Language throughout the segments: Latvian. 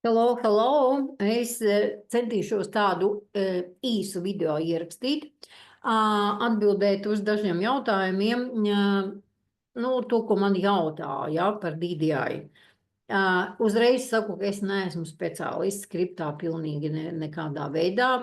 Hello! Es centīšos tādu īsu video ierakstīt, atbildēt uz dažiem jautājumiem, to, ko man jautāja par DDI. Uzreiz saku, ka es neesmu speciālists skriptā pilnīgi nekādā veidā.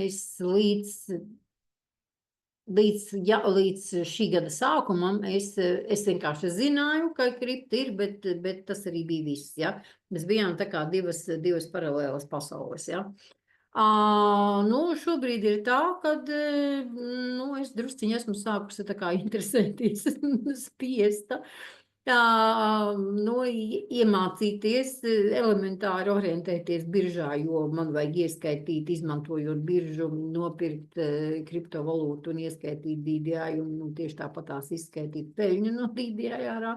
Es līdz šī gada sākumam es vienkārši zināju, ka kripta ir, bet tas arī bija viss. Ja? Mēs bijām tā kā divas paralēlas pasaules. Ja? Šobrīd ir tā, ka es drusciņi esmu sākusi tā kā interesēties spiesta. Iemācīties elementāri orientēties biržā, jo man vajag ieskaitīt, izmantojot biržu, nopirkt kriptovalūtu un ieskaitīt DDI un tieši tāpatās izskaitīt peļņu no DDI ārā.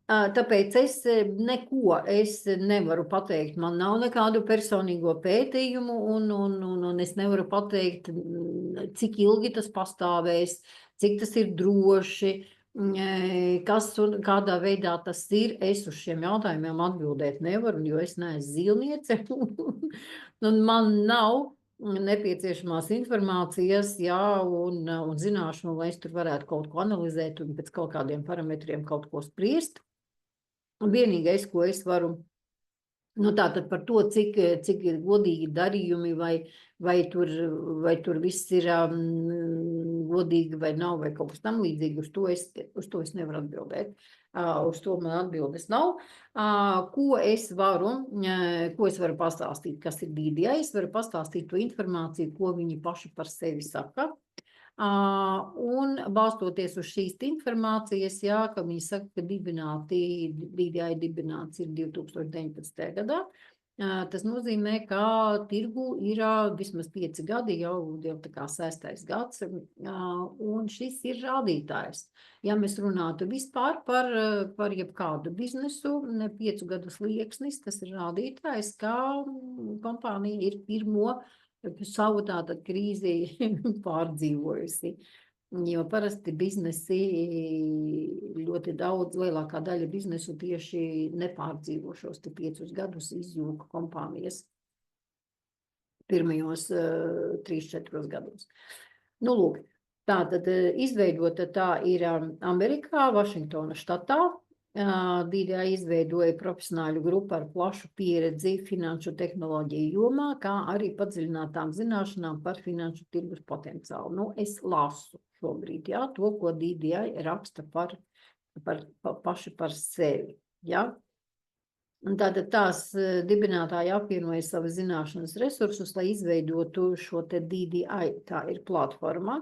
Tāpēc es nevaru pateikt, man nav nekādu personīgo pētījumu un es nevaru pateikt, cik ilgi tas pastāvēs, cik tas ir droši, kas un kādā veidā tas ir. Es uz šiem jautājumiem atbildēt nevaru, jo es neesmu zīlniece un man nav nepieciešamās informācijas, un zināšanu, lai es tur varētu kaut ko analizēt un pēc kaut kādiem parametriem kaut ko spriest. Vienīgais, ko es varu, tātad par to, cik ir godīgi darījumi, vai tur viss ir godīgi vai nav, vai kaut kas tam līdzīgi, uz to es nevaru atbildēt. Uz to man atbildes nav. Ko es varu pastāstīt, kas ir DDI? Es varu pastāstīt to informāciju, ko viņi paši par sevi saka. Un balstoties uz šīs informācijas, ka viņi saka, ka DDI dibināts ir 2019. gadā. Tas nozīmē, ka tirgu ir vismaz 5 gadi, jau tā kā 6. gads, un šis ir rādītājs. Ja mēs runātu vispār par jebkādu biznesu, 5 gadu slieksnis, tas ir rādītājs, ka kompānija ir pirmo savu tātad krīzi pārdzīvojusi, jo parasti biznesi ļoti daudz, lielākā daļa biznesu tieši nepārdzīvo šos 5 gadus, izjūka kompānijas pirmajos 3-4 gados. Lūk, tātad izveidota tā ir Amerikā, Vašingtona štatā. DDI izveidoja profesionāļu grupu ar plašu pieredzi finanšu tehnoloģiju jomā, kā arī padziļinātām zināšanām par finanšu tirgus potenciālu. Es lasu šobrīd, to, ko DDI raksta paši par sevi. Un tātad tās dibinātāji apvienoja savas zināšanas resursus, lai izveidotu šo te DDI. Tā ir platforma,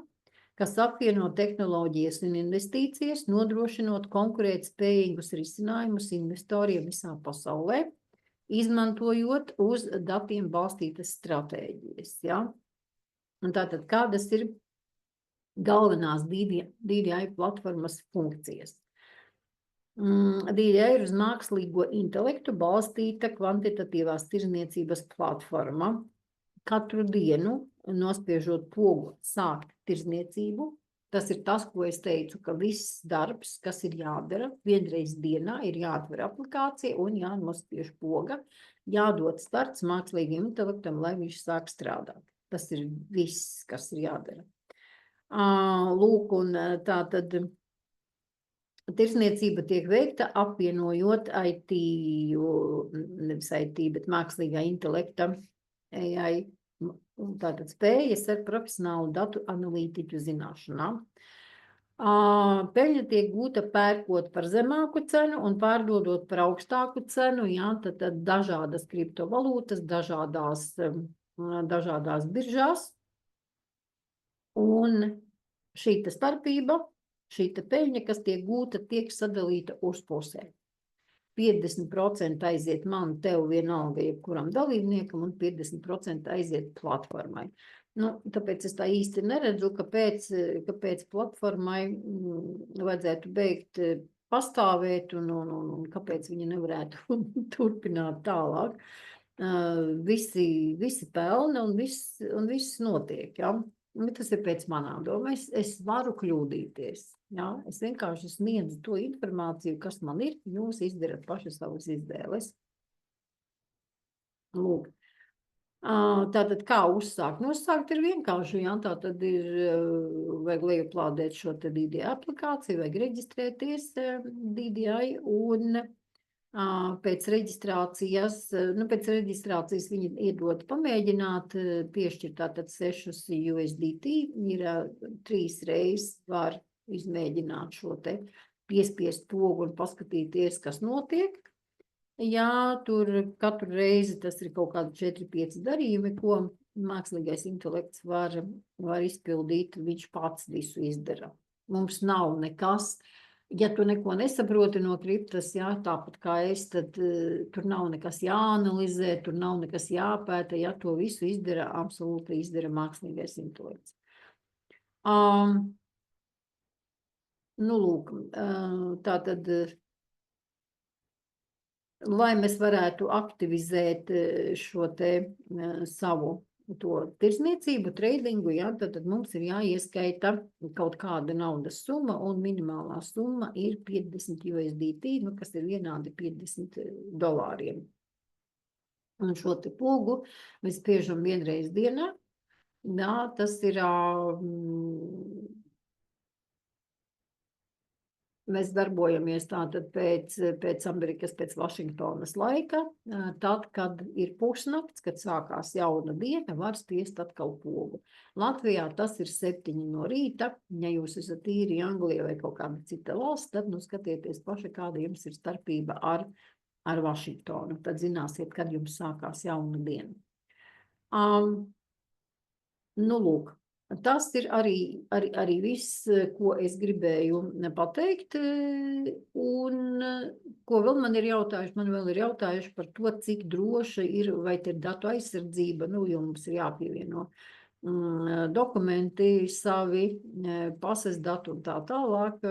kas apvieno tehnoloģijas un investīcijas, nodrošinot konkurētspējīgus risinājumus investoriem visā pasaulē, izmantojot uz datiem balstītas stratēģijas. Un tātad, kādas ir galvenās DDI platformas funkcijas? DDI ir uz mākslīgo intelektu balstīta kvantitatīvās tirzniecības platforma. Katru dienu, nospiežot pogu, sākt tirzniecību. Tas ir tas, ko es teicu, ka viss darbs, kas ir jādara, vienreiz dienā ir jāatver aplikācija un jānospiež poga, jādod starts mākslīgiem intelektam, lai viņš sāk strādāt. Tas ir viss, kas ir jādara. Lūk, un tā tad tirzniecība tiek veikta apvienojot IT, nevis IT, bet mākslīgā intelekta AI, tātad spējas ar profesionālu datu analītiķu zināšanām. Peļņa tiek gūta pērkot par zemāku cenu un pārdodot par augstāku cenu, tad dažādas kriptovalūtas, dažādās biržās. Un šī starpība, šī peļņa, kas tiek gūta, tiek sadalīta uz pusēm. 50% aiziet man, tev vienalga, jebkuram dalībniekam, un 50% aiziet platformai. Tāpēc es tā īsti neredzu, kāpēc platformai vajadzētu beigt pastāvēt un kāpēc viņa nevarētu turpināt tālāk. Visi pelna un viss notiek. Bet tas ir pēc manām domām. Es varu kļūdīties. Jā, es vienkārši sniedzu to informāciju, kas man ir, jūs izdarat paši savas izvēles. Lūk. Tātad kā uzsākt? Uzsākt ir vienkārši, jā, tātad ir, vajag lejuplādēt šo te DDI aplikāciju, vajag reģistrēties DDI un pēc reģistrācijas viņi iedod pamēģināt, piešķirt tātad 6 USDT, ir 3 reizes var izmēģināt šo te piespiest pogu un paskatīties, kas notiek. Jā, tur katru reizi tas ir kaut kādi 4-5 darījumi, ko mākslīgais intelekts var izpildīt, viņš pats visu izdara. Mums nav nekas, ja tu neko nesaproti no kriptas, jā, tāpat kā es, tad tur nav nekas jāanalizē, tur nav nekas jāpēta, ja to visu izdara, absolūti izdara mākslīgais intelekts. Nu, lūk, tātad... Lai mēs varētu aktivizēt šo te savu to tirsniecību, tradingu, ja, tad mums ir jāieskaita kaut kāda naudas summa, un minimālā summa ir 50 USDT, nu, kas ir vienādi $50. Un šo te pogu mēs spiežam vienreiz dienā. Jā, tas ir... Mēs darbojamies tātad pēc Amerikas, pēc Vašingtonas laika, tad, kad ir pusnakts, kad sākās jauna diena, var spiest atkal pogu. Latvijā tas ir 7 no rīta, ja jūs esat īri Anglijā vai kaut kāda cita valsts, tad nu skatieties paši, kāda jums ir starpība ar Vašingtonu, tad zināsiet, kad jums sākās jauna diena. Nu, lūk. Tas ir arī viss, ko es gribēju pateikt, un ko vēl man ir jautājuši, par to, cik droši ir, vai te ir datu aizsardzība, nu, jo mums ir jāpievieno dokumenti savi, pases datu un tā tālāk.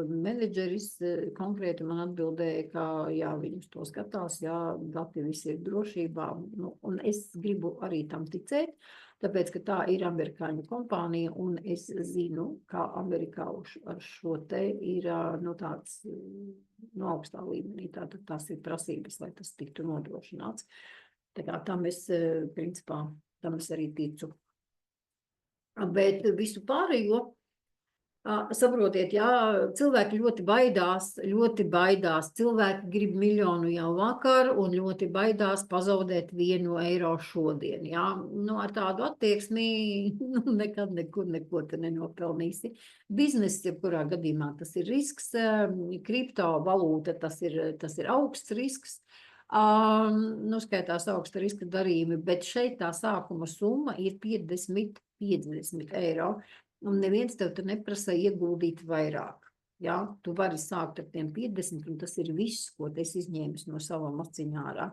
Menedžeris konkrēti man atbildēja, ka jā, viņus to skatās, jā, dati visi ir drošībā, nu, un es gribu arī tam ticēt. Tāpēc, ka tā ir amerikāņu kompānija, un es zinu, kā Amerikā ar šo te ir no tāds no augstā līmenī. Tātad tās ir prasības, lai tas tiktu nodrošināts. Tā kā tam es, principā, tam es arī ticu. Bet visu pārējo, saprotiet, jā, cilvēki ļoti baidās, cilvēki grib 1 miljonu jau vakar un ļoti baidās pazaudēt 1 eiro šodien, jā, nu, ar tādu attieksmi, nu, nekad neko te nenopelnīsi. Bizness, jebkurā gadījumā, tas ir risks, kriptovalūta, tas ir augsts risks, nu, skaitās augsta riska darījumi, bet šeit tā sākuma summa ir 50 eiro. Un neviens tev tur neprasa ieguldīt vairāk. Ja? Tu vari sākt ar tiem 50, un tas ir viss, ko es izņēmis no savām aciņām ārā.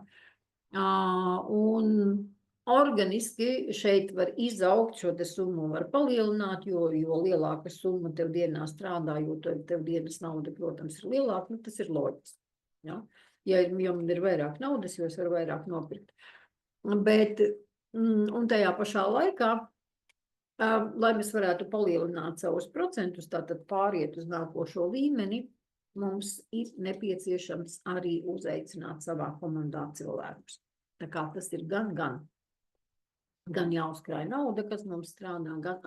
Un organiski šeit var izaugt, šo te summu var palielināt, jo lielāka summa tev dienā strādā, jo tev dienas nauda, protams, ir lielāka, nu tas ir loģiski. Ja? Ja man ir vairāk naudas, jo es varu vairāk nopirkt. Bet, un tajā pašā laikā, lai mēs varētu palielināt savus procentus, tātad pāriet uz nākošo līmeni, mums ir nepieciešams arī uzaicināt savā komandā cilvēkus. Tā kā tas ir gan jāuzkrāj nauda, kas mums strādā, gan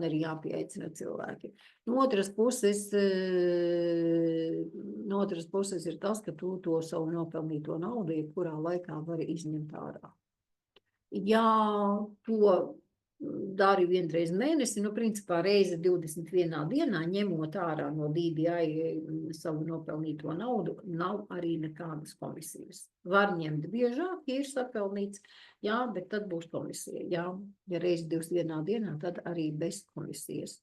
arī jāpieaicina cilvēki. No otras puses ir tas, ka tu to savu nopelnīto naudu, jebkurā laikā vari izņemt ārā. Ja to dari vienreiz mēnesi, nu, principā reizi 21 dienā, ņemot ārā no DDI savu nopelnīto naudu, nav arī nekādas komisijas. Var ņemt biežāk, ja ir sapelnīts, jā, bet tad būs komisija, jā. Ja reizi 21 dienā, tad arī bez komisijas.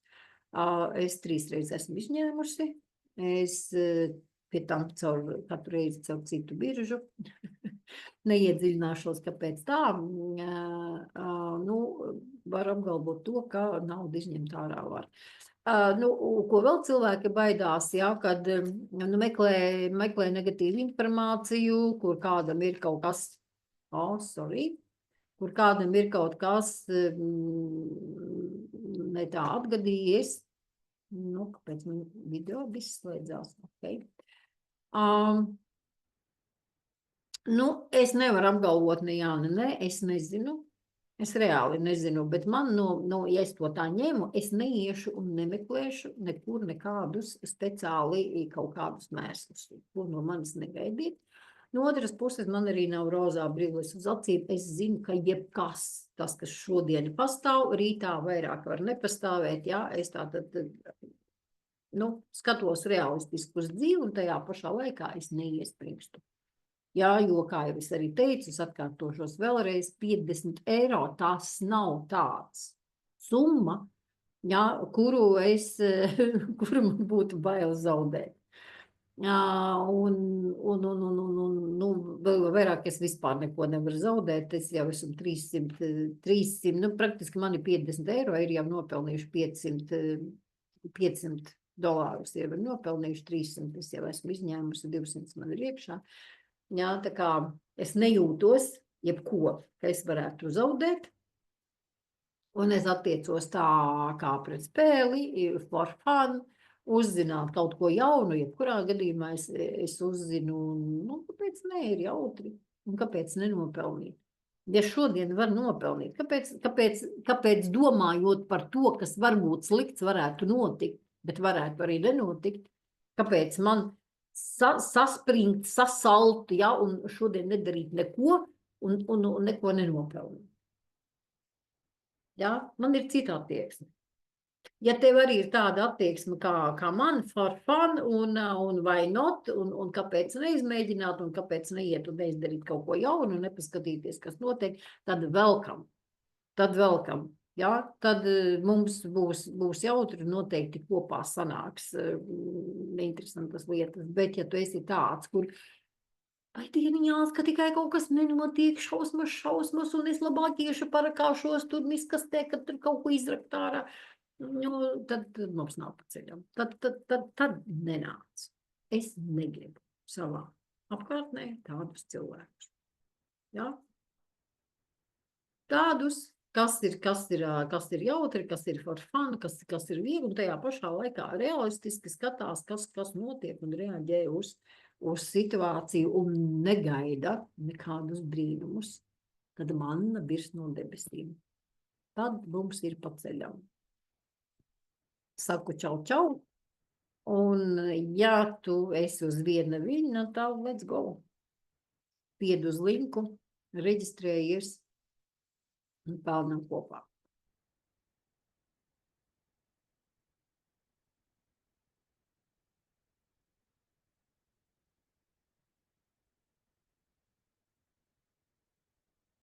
Es 3 reizes esmu izņēmusi, es pie tam katru reizi caur citu biržu. Neiedziļināšos, kāpēc tā, nu, var apgalvot to, ka naudu izņemt ārā var. Nu, ko vēl cilvēki baidās, jā, kad meklē negatīvu informāciju, kur kādam ir kaut kas, kur kādam ir kaut kas ne tā atgadījies, Nu, kāpēc man video viss slēdzās? Okay. Nu, es nevaru apgalvot ne jā, ne, es nezinu. Es reāli nezinu, bet man, ja es to tā ņemu, es neiešu un nemeklēšu nekur nekādus speciāli kaut kādus mēslus, ko no manis negaidīt. No otras puses, man arī nav rozā brilles uz acīm. Es zinu, ka jebkas, tas, kas šodien pastāv, rītā vairāk var nepastāvēt. Jā, es tātad, skatos realistiski uz dzīvi un tajā pašā laikā es neiespringstu. Jā, jo, kā jau es arī teicu, es atkārtošos vēlreiz, 50 eiro tas nav tāds summa, jā, kuru man būtu bail zaudēt. Vēl vairāk es vispār neko nevaru zaudēt, es jau esmu 300, praktiski man ir 50 eiro, ir jau nopelnījuši 500 dolārus, jau ir nopelnījuši 300, es jau esmu izņēmusi 200, man ir iekšā. Jā, tā kā es nejūtos jebko, ka es varētu zaudēt, un es attiecos tā kā pret spēli, for fun, uzzināt kaut ko jaunu, jebkurā gadījumā es uzzinu, kāpēc ne, ir jautri, un kāpēc nenopelnīt. Ja šodien var nopelnīt, kāpēc domājot par to, kas varbūt slikts varētu notikt, bet varētu arī nenotikt, kāpēc man saspringt, sasalt, ja, un šodien nedarīt neko un neko nenopelnīt. Ja, man ir cita attieksme. Ja tev arī ir tāda attieksme kā man, for fun, un why not, un kāpēc neizmēģināt, un kāpēc neiet un neizdarīt kaut ko jaunu, un nepaskatīties, kas notiek, tad welcome. Ja? Tad mums būs jautri, noteikti kopā sanāks interesantas lietas, bet ja tu esi tāds, kur vai dieniņās, ka tikai kaut kas nenotiek, šausmas, un es labāk iešu parakāšos tur miskastē, kad tur kaut ko izrakt ārā, tad mums nav pa ceļam. Tad nenāc. Es negribu savā apkārtnē tādus cilvēkus. Ja? Tādus, kas ir jautri, kas ir for fun, kas ir viegli, un tajā pašā laikā realistiski skatās, kas notiek un reaģē uz situāciju un negaida nekādus brīnumus, kad manna virs no debesīm. Tad mums ir pa ceļam. Saku čau, un ja tu esi uz viena viļņa, tad let's go. Pied uz linku, reģistrējies un pelnam kopā.